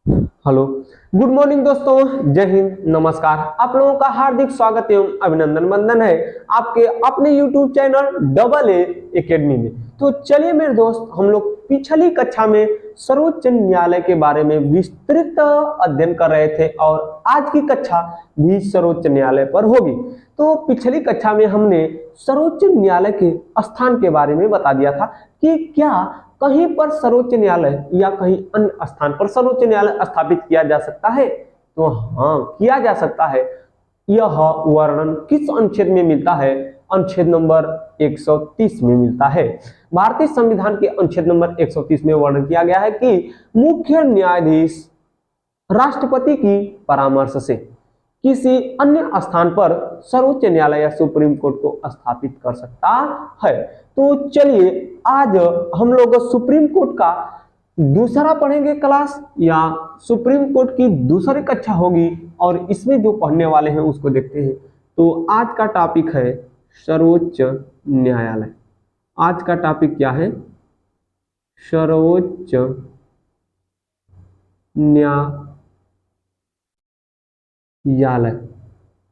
Hello, good morning दोस्तों, जय हिंद, नमस्कार। आप लोगों का हार्दिक स्वागत एवं अभिनंदन वंदन है आपके अपने YouTube channel double A academy में। तो चलिए मेरे दोस्त, हम लोग पिछली कक्षा में सर्वोच्च न्यायालय के बारे में विस्तृत अध्ययन कर रहे थे और आज की कक्षा भी सर्वोच्च न्यायालय पर होगी। तो पिछली कक्षा में हमने सर्वोच्च न्यायालय के स्थान के बारे में बता दिया था कि क्या कहीं पर सर्वोच्च न्यायालय या कहीं अन्य स्थान पर सर्वोच्च न्यायालय स्थापित किया जा सकता है। तो हाँ, किया जा सकता है। यह वर्णन किस अनुच्छेद में मिलता है? अनुच्छेद नंबर 130 में मिलता है। भारतीय संविधान के अनुच्छेद नंबर 130 में वर्णन किया गया है कि मुख्य न्यायाधीश राष्ट्रपति की परामर्श से किसी अन्य स्थान पर सर्वोच्च न्यायालय या सुप्रीम कोर्ट को स्थापित कर सकता है। तो चलिए आज हम लोग सुप्रीम कोर्ट का दूसरा पढ़ेंगे क्लास, या सुप्रीम कोर्ट की दूसरी कक्षा होगी और इसमें जो पढ़ने वाले हैं उसको देखते हैं। तो आज का टॉपिक है सर्वोच्च न्यायालय। आज का टॉपिक क्या है? सर्वोच्च न्यायालय।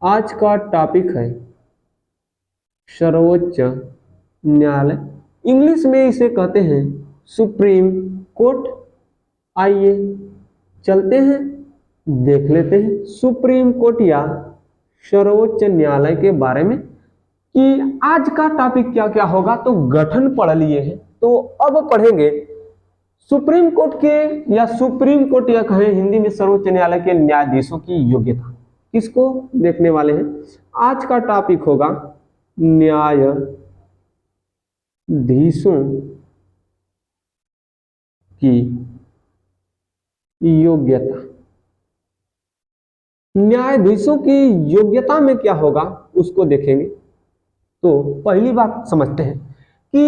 आज का टॉपिक है सर्वोच्च न्यायालय। इंग्लिश में इसे कहते हैं सुप्रीम कोर्ट। आइए चलते हैं, देख लेते हैं सुप्रीम कोर्ट या सर्वोच्च न्यायालय के बारे में कि आज का टॉपिक क्या क्या होगा। तो गठन पढ़ लिए हैं, तो अब पढ़ेंगे सुप्रीम कोर्ट के, या सुप्रीम कोर्ट या कहें हिंदी में सर्वोच्च न्यायालय के न्यायाधीशों की योग्यता। किसको देखने वाले हैं? आज का टॉपिक होगा न्यायाधीशों की योग्यता। न्यायाधीशों की योग्यता में क्या होगा उसको देखेंगे। तो पहली बात समझते हैं कि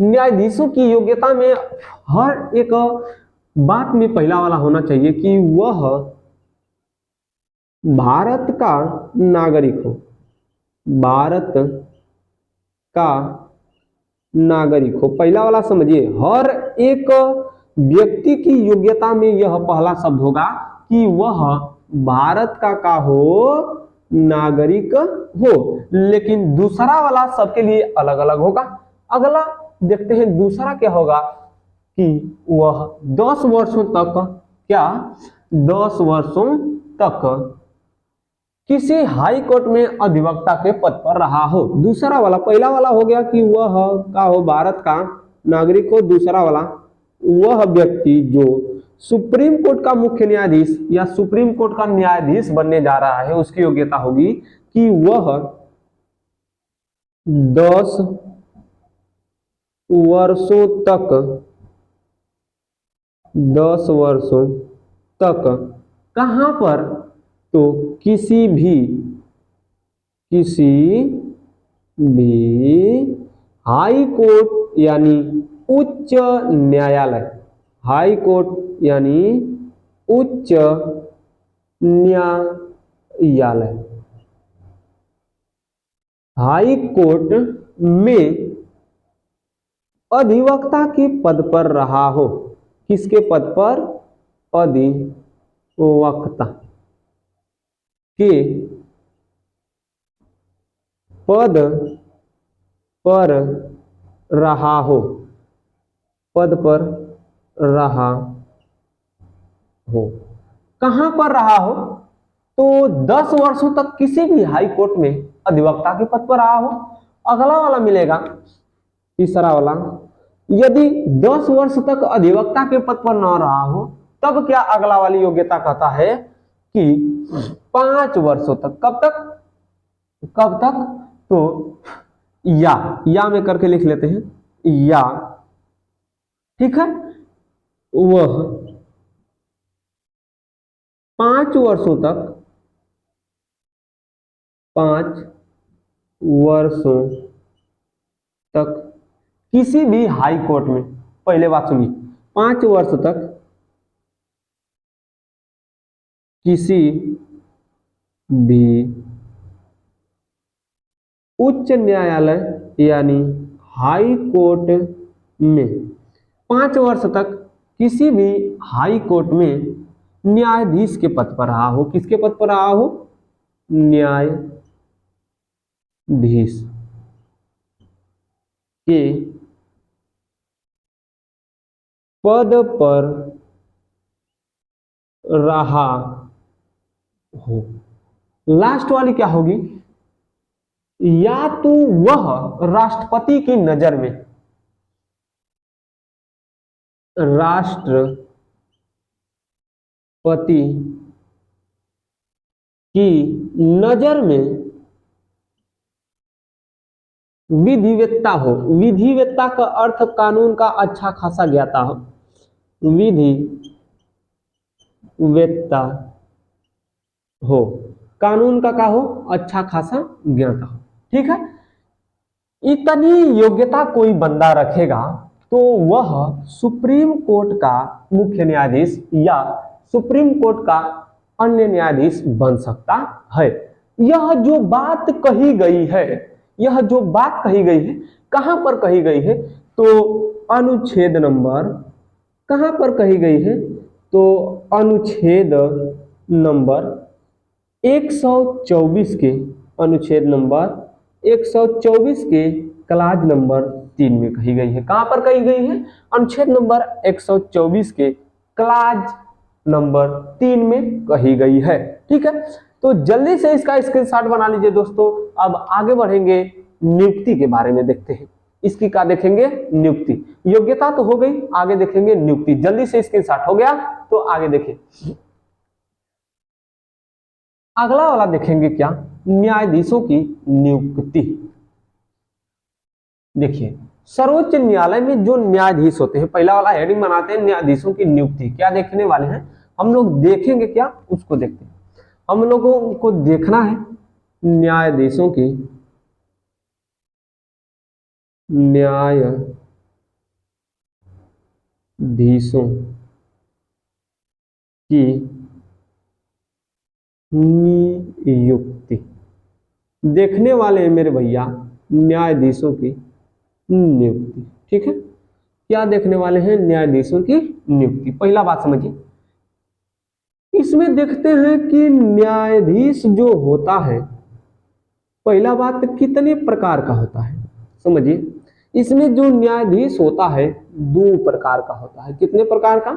न्यायाधीशों की योग्यता में हर एक बात में पहला वाला होना चाहिए कि वह भारत का नागरिक हो। भारत का नागरिक हो, पहला वाला समझिए। हर एक व्यक्ति की योग्यता में यह पहला शब्द होगा कि वह भारत का हो, नागरिक हो। लेकिन दूसरा वाला सबके लिए अलग अलग होगा। अगला देखते हैं, दूसरा क्या होगा कि वह 10 वर्षों तक, क्या 10 वर्षों तक किसी हाई कोर्ट में अधिवक्ता के पद पर रहा हो। दूसरा वाला, पहला वाला हो गया कि वह का हो, भारत का नागरिक हो। दूसरा वाला, वह व्यक्ति जो सुप्रीम कोर्ट का मुख्य न्यायाधीश या सुप्रीम कोर्ट का न्यायाधीश बनने जा रहा है, उसकी योग्यता होगी कि वह 10 वर्षों तक 10 वर्षों तक कहां पर? तो किसी भी हाई कोर्ट यानी उच्च न्यायालय, हाई कोर्ट यानी उच्च न्यायालय, हाई कोर्ट में अधिवक्ता के पद पर रहा हो। किसके पद पर? अधिवक्ता के पद पर रहा हो, पद पर रहा हो। कहां पर रहा हो? तो 10 वर्षों तक किसी भी हाई कोर्ट में अधिवक्ता के पद पर रहा हो। अगला वाला मिलेगा, तीसरा वाला, यदि 10 वर्ष तक अधिवक्ता के पद पर न रहा हो तब क्या अगला वाली योग्यता कहता है कि 5 वर्षों तक। कब तक? कब तक? तो या में करके लिख लेते हैं, या, ठीक है, वह 5 वर्षों तक, 5 वर्षों तक किसी भी हाई कोर्ट में, पहले बात सुनिए, 5 वर्ष तक किसी भी उच्च न्यायालय यानी हाई कोर्ट में, 5 वर्ष तक किसी भी हाई कोर्ट में न्यायाधीश के पद पर रहा हो, किसके पद पर रहा हो, न्यायाधीश के पद पर रहा हो। लास्ट वाली क्या होगी, या तो वह राष्ट्रपति की नजर में, राष्ट्रपति की नजर में विधिवेत्ता हो। विधिवेत्ता का अर्थ कानून का अच्छा खासा ज्ञाता हो, विधिवेत्ता हो, कानून का क्या हो, अच्छा खासा ज्ञाता हो। ठीक है, इतनी योग्यता कोई बंदा रखेगा तो वह सुप्रीम कोर्ट का मुख्य न्यायाधीश या सुप्रीम कोर्ट का अन्य न्यायाधीश बन सकता है। यह जो बात कही गई है, यह जो बात कही गई है, कहां पर कही गई है, तो अनुच्छेद नंबर, कहां पर कही गई है, तो अनुच्छेद नंबर 124 के, अनुच्छेद नंबर 124 के क्लाज नंबर 3 में कही गई है। कहां पर कही गई है, अनुच्छेद नंबर 124 के क्लाज नंबर 3 में कही गई है। ठीक है, तो जल्दी से इसका स्क्रीनशॉट बना लीजिए दोस्तों। अब आगे बढ़ेंगे, नियुक्ति के बारे में देखते हैं। इसकी क्या देखेंगे, नियुक्ति। योग्यता तो हो गई, आगे देखेंगे नियुक्ति। जल्दी से स्क्रीनशॉट हो गया तो आगे देखिए, अगला वाला देखेंगे क्या, न्यायाधीशों की नियुक्ति। देखिए, सर्वोच्च न्यायालय में जो न्यायाधीश होते हैं, पहला वाला हेडिंग बनाते हैं न्यायाधीशों की नियुक्ति। क्या देखने वाले हैं हम लोग, देखेंगे क्या, उसको देखते हैं। हम लोगों को देखना है न्यायाधीशों की, न्यायाधीशों की नियुक्ति। देखने वाले हैं मेरे भैया न्यायाधीशों की नियुक्ति। ठीक है, क्या देखने वाले हैं, न्यायाधीशों की नियुक्ति। पहला बात समझिए, इसमें देखते हैं कि न्यायाधीश जो होता है, पहला बात कितने प्रकार का होता है, समझिए। इसमें जो न्यायाधीश होता है 2 प्रकार का होता है। कितने प्रकार का,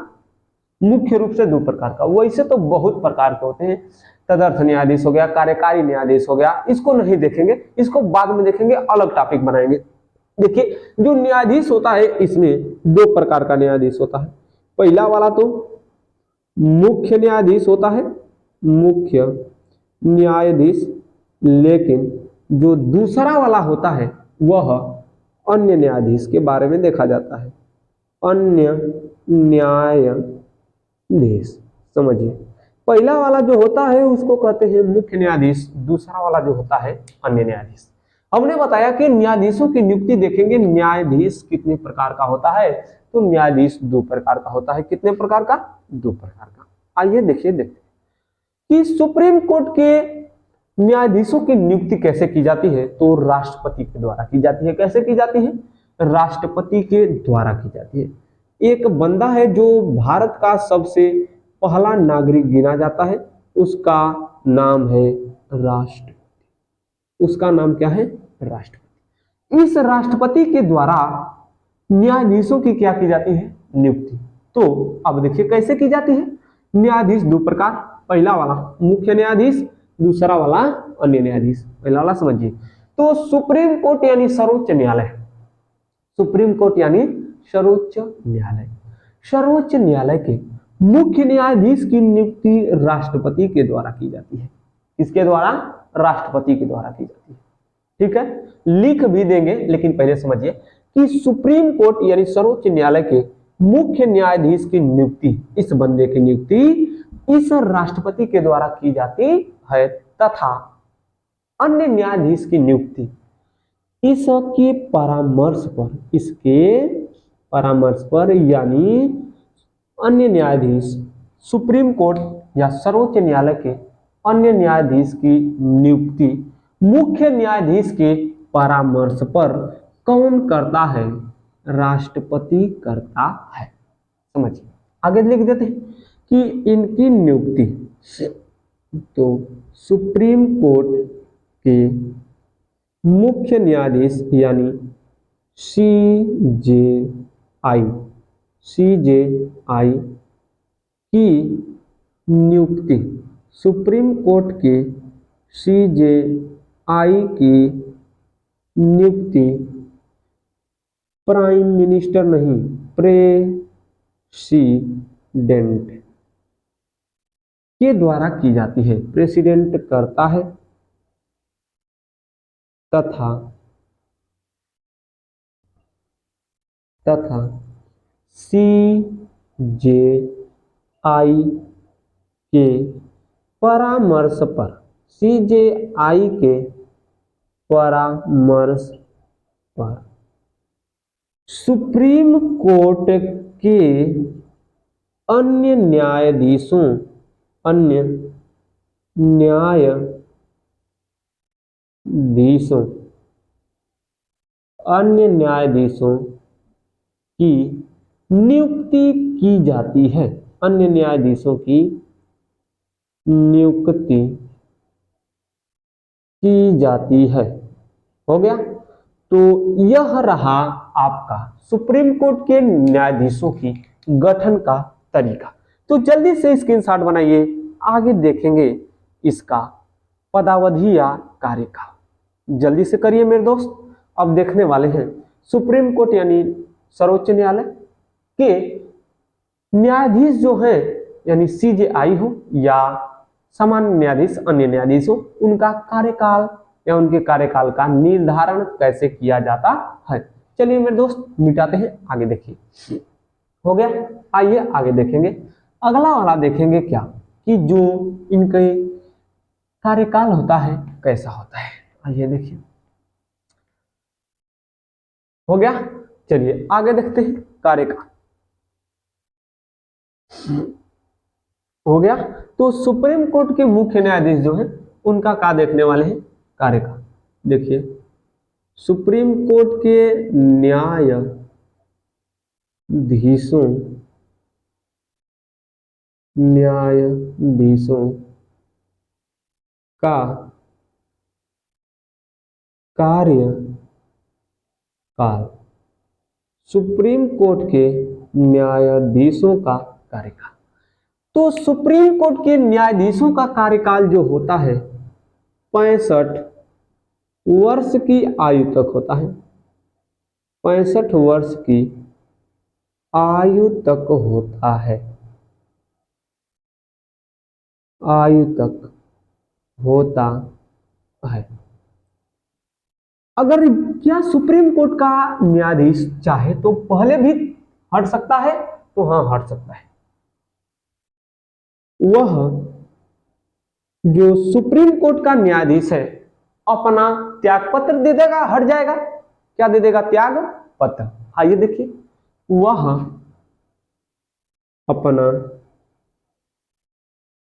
मुख्य रूप से 2 प्रकार का। वैसे तो बहुत प्रकार के होते हैं, तदर्थ न्यायाधीश हो गया, कार्यकारी न्यायाधीश हो गया, इसको नहीं देखेंगे, इसको बाद में देखेंगे, अलग टॉपिक बनाएंगे। देखिए, जो न्यायाधीश होता है इसमें 2 प्रकार का न्यायाधीश होता है। पहला वाला तो मुख्य न्यायाधीश होता है, मुख्य न्यायाधीश। लेकिन जो दूसरा वाला होता है वह अन्य न्यायाधीश के बारे में देखा जाता है, अन्य न्यायाधीश। समझिए, पहला वाला जो होता है उसको कहते हैं मुख्य न्यायाधीश, दूसरा वाला जो होता है अन्य न्यायाधीश। हमने बताया कि न्यायाधीशों की नियुक्ति देखेंगे, न्यायाधीश कितने प्रकार का होता है, तो न्यायाधीश 2 प्रकार का होता है। कितने प्रकार का, 2 प्रकार का। आइए देखिए, देखते कि सुप्रीम कोर्ट के न्यायाधीशों की नियुक्ति कैसे की जाती है, तो राष्ट्रपति के द्वारा की जाती है। कैसे की जाती है, राष्ट्रपति के द्वारा की जाती है। एक बंदा है जो भारत का सबसे पहला नागरिक गिना जाता है, उसका नाम है राष्ट्रपति। उसका नाम क्या है, राष्ट्रपति। इस राष्ट्रपति के द्वारा न्यायाधीशों की क्या की जाती है, नियुक्ति। तो अब देखिए कैसे की जाती है। न्यायाधीश 2 प्रकार, पहला वाला मुख्य न्यायाधीश, दूसरा वाला अन्य न्यायाधीश। पहला वाला समझिए, तो सुप्रीम कोर्ट यानी सर्वोच्च न्यायालय, सुप्रीम कोर्ट यानी सर्वोच्च न्यायालय, सर्वोच्च न्यायालय के मुख्य न्यायाधीश की नियुक्ति राष्ट्रपति के द्वारा की जाती है। किसके द्वारा, राष्ट्रपति के द्वारा की जाती है। ठीक है, लिख भी देंगे, लेकिन पहले समझिए कि सुप्रीम कोर्ट यानी सर्वोच्च न्यायालय के मुख्य न्यायाधीश की नियुक्ति, इस बंदे की नियुक्ति इस राष्ट्रपति के द्वारा की जाती है, तथा अन्य न्यायाधीश की नियुक्ति इसके परामर्श पर, इसके परामर्श पर, यानी अन्य न्यायाधीश सुप्रीम कोर्ट या सर्वोच्च न्यायालय के अन्य न्यायाधीश की नियुक्ति मुख्य न्यायाधीश के परामर्श पर कौन करता है, राष्ट्रपति करता है। समझिए, आगे लिख देते हैं कि इनकी नियुक्ति तो सुप्रीम कोर्ट के मुख्य न्यायाधीश यानी सीजेआई की नियुक्ति, सुप्रीम कोर्ट के सीजेआई की नियुक्ति प्राइम मिनिस्टर नहीं, प्रेसिडेंट के द्वारा की जाती है। प्रेसिडेंट करता है तथा सीजेआई के परामर्श पर, सीजेआई के परामर्श पर सुप्रीम कोर्ट के अन्य न्यायाधीशों की नियुक्ति की जाती है। अन्य न्यायाधीशों की नियुक्ति की जाती है। हो गया। तो यह रहा आपका सुप्रीम कोर्ट के न्यायाधीशों की गठन का तरीका। तो जल्दी से स्क्रीनशॉट बनाइए, आगे देखेंगे इसका पदावधि या कार्यकाल। जल्दी से करिए मेरे दोस्त। अब देखने वाले हैं सुप्रीम कोर्ट यानी सर्वोच्च न्यायालय के न्यायाधीश जो हैं, यानी सीजेआई हो या सामान्य न्यायाधीश, अन्य न्यायाधीश हो, उनका कार्यकाल या उनके कार्यकाल का निर्धारण कैसे किया जाता है। चलिए मेरे दोस्त मिटाते हैं, आगे देखिए। हो गया। आइए आगे देखेंगे। अगला वाला देखेंगे क्या कि जो इनके कार्यकाल होता है कैसा होता है। आइए देखिए। हो गया। चलिए आगे देखते हैं कार्यकाल। हो गया। तो सुप्रीम कोर्ट के मुख्य न्यायाधीश जो हैं उनका क्या देखने वाले हैं, कार्यकाल। देखिए सुप्रीम कोर्ट के न्यायाधीशों का कार्यकाल, सुप्रीम कोर्ट के न्यायाधीशों का कार्यकाल। तो सुप्रीम कोर्ट के न्यायाधीशों का कार्यकाल जो होता है 65 वर्ष की आयु तक होता है। 65 वर्ष की आयु तक होता है। अगर क्या सुप्रीम कोर्ट का न्यायाधीश चाहे तो पहले भी हट सकता है, तो हाँ हट सकता है। वह जो सुप्रीम कोर्ट का न्यायाधीश है अपना त्यागपत्र दे देगा, हट जाएगा। क्या दे देगा, त्याग पत्र। आइए देखिए, वह अपना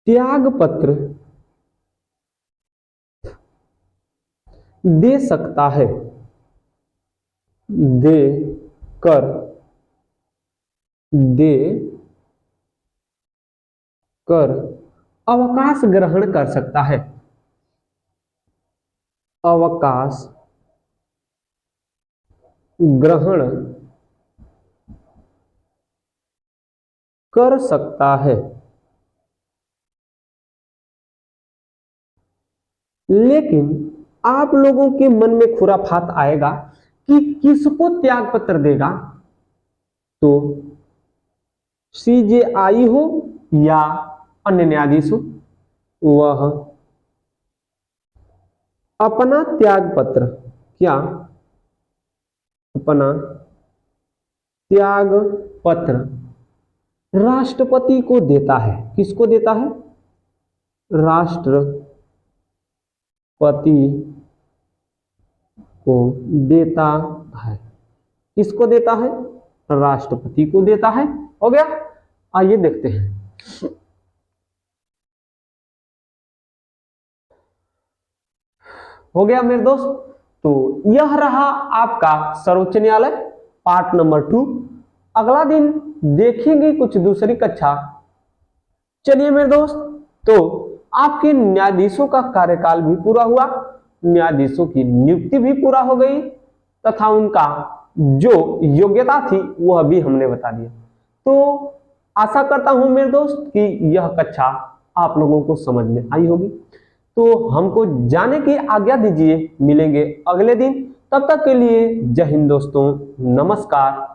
त्याग पत्र दे सकता है, दे कर अवकाश ग्रहण कर सकता है। अवकाश ग्रहण कर सकता है। लेकिन आप लोगों के मन में खुराफात आएगा कि किसको त्याग पत्र देगा, तो सीजेआई हो या अन्य न्यायाधीश हो, वह अपना त्याग पत्र, क्या अपना त्याग पत्र राष्ट्रपति को देता है। किसको देता है, राष्ट्रपति को देता है। किसको देता है, राष्ट्रपति को देता है। हो गया। आइए देखते हैं। हो गया मेरे दोस्त। तो यह रहा आपका सर्वोच्च न्यायालय पार्ट नंबर 2। अगला दिन देखेंगे कुछ दूसरी कक्षा चलिए मेरे दोस्त, तो आपके न्यायाधीशों का कार्यकाल भी पूरा हुआ, न्यायाधीशों की नियुक्ति भी पूरा हो गई तथा उनका जो योग्यता थी वह भी हमने बता दिया। तो आशा करता हूं मेरे दोस्त कि यह कक्षा आप लोगों को समझ में आई होगी। तो हमको जाने की आज्ञा दीजिए, मिलेंगे अगले दिन। तब तक के लिए जय हिंद दोस्तों, नमस्कार।